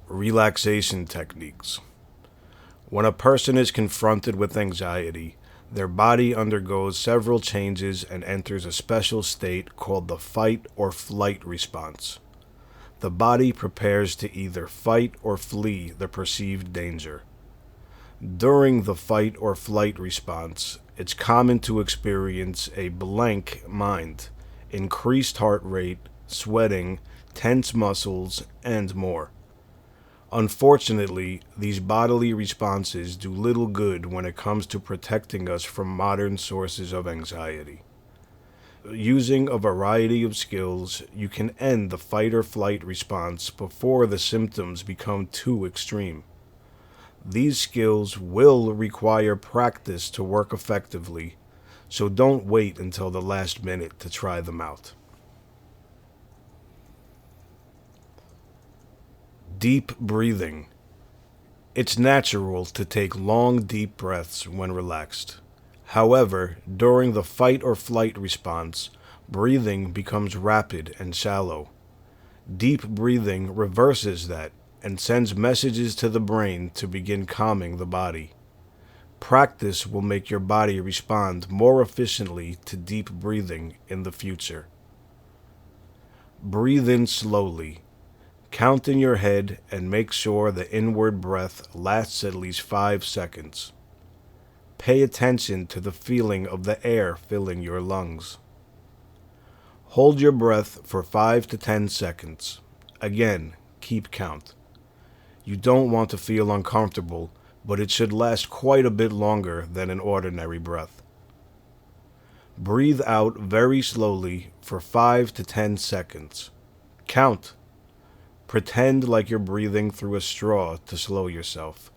Relaxation techniques. When a person is confronted with anxiety, their body undergoes several changes and enters a special state called the fight or flight response. The body prepares to either fight or flee the perceived danger. During the fight or flight response, it's common to experience a blank mind, increased heart rate, sweating, tense muscles, and more. Unfortunately, these bodily responses do little good when it comes to protecting us from modern sources of anxiety. Using a variety of skills, you can end the fight or flight response before the symptoms become too extreme. These skills will require practice to work effectively, so don't wait until the last minute to try them out. Deep breathing. It's natural to take long, deep breaths when relaxed. However, during the fight or flight response, breathing becomes rapid and shallow. Deep breathing reverses that and sends messages to the brain to begin calming the body. Practice will make your body respond more efficiently to deep breathing in the future. Breathe in slowly. Count in your head and make sure the inward breath lasts at least 5 seconds. Pay attention to the feeling of the air filling your lungs. Hold your breath for 5 to 10 seconds. Again, keep count. You don't want to feel uncomfortable, but it should last quite a bit longer than an ordinary breath. Breathe out very slowly for 5 to 10 seconds. Count. Pretend like you're breathing through a straw to slow yourself.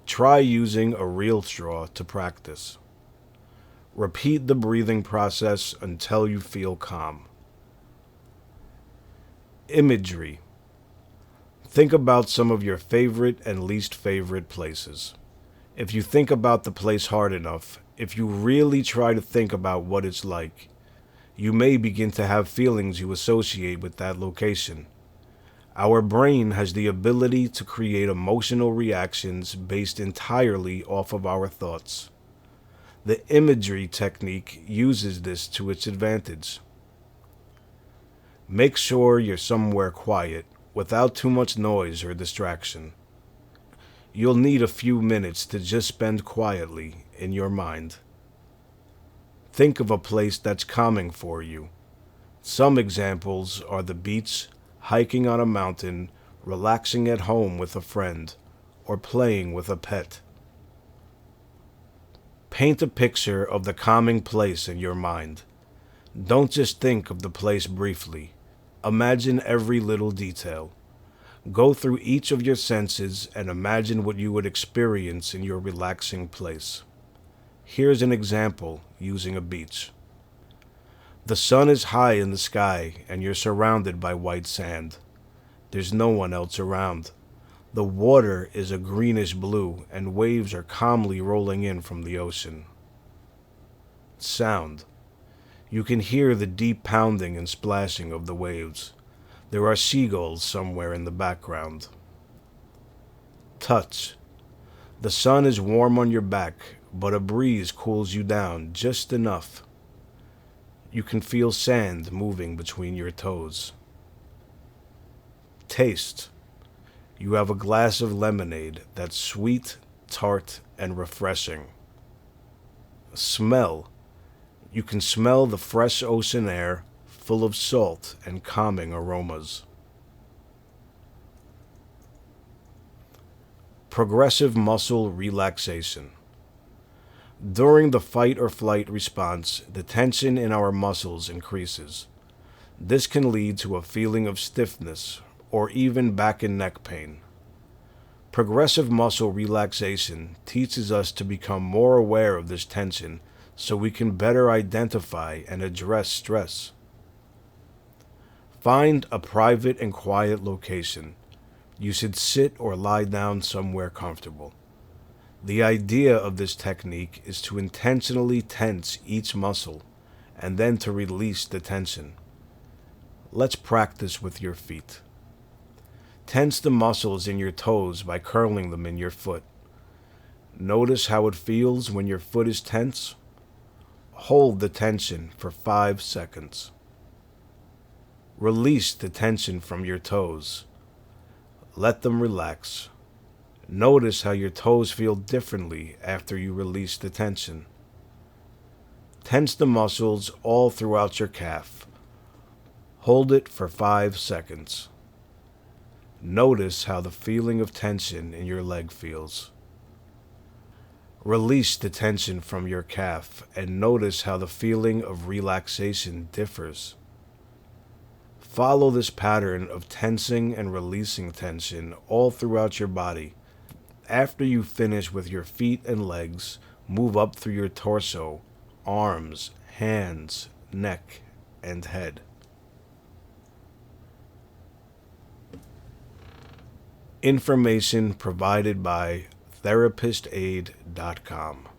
Try using a real straw to practice. Repeat the breathing process until you feel calm. Imagery. Think about some of your favorite and least favorite places. If you think about the place hard enough, if you really try to think about what it's like, you may begin to have feelings you associate with that location. Our brain has the ability to create emotional reactions based entirely off of our thoughts. The imagery technique uses this to its advantage. Make sure you're somewhere quiet, without too much noise or distraction. You'll need a few minutes to just spend quietly in your mind. Think of a place that's calming for you. Some examples are the beach, hiking on a mountain, relaxing at home with a friend, or playing with a pet. Paint a picture of the calming place in your mind. Don't just think of the place briefly. Imagine every little detail. Go through each of your senses and imagine what you would experience in your relaxing place. Here's an example using a beach. The sun is high in the sky and you're surrounded by white sand. There's no one else around. The water is a greenish blue and waves are calmly rolling in from the ocean. Sound. You can hear the deep pounding and splashing of the waves. There are seagulls somewhere in the background. Touch. The sun is warm on your back, but a breeze cools you down just enough. You can feel sand moving between your toes. Taste. You have a glass of lemonade that's sweet, tart, and refreshing. Smell. You can smell the fresh ocean air, full of salt and calming aromas. Progressive muscle relaxation. During the fight or flight response, the tension in our muscles increases. This can lead to a feeling of stiffness or even back and neck pain. Progressive muscle relaxation teaches us to become more aware of this tension so we can better identify and address stress. Find a private and quiet location. You should sit or lie down somewhere comfortable. The idea of this technique is to intentionally tense each muscle and then to release the tension. Let's practice with your feet. Tense the muscles in your toes by curling them in your foot. Notice how it feels when your foot is tense. Hold the tension for 5 seconds. Release the tension from your toes. Let them relax. Notice how your toes feel differently after you release the tension. Tense the muscles all throughout your calf. Hold it for 5 seconds. Notice how the feeling of tension in your leg feels. Release the tension from your calf and notice how the feeling of relaxation differs. Follow this pattern of tensing and releasing tension all throughout your body. After you finish with your feet and legs, move up through your torso, arms, hands, neck, and head. Information provided by therapistaid.com.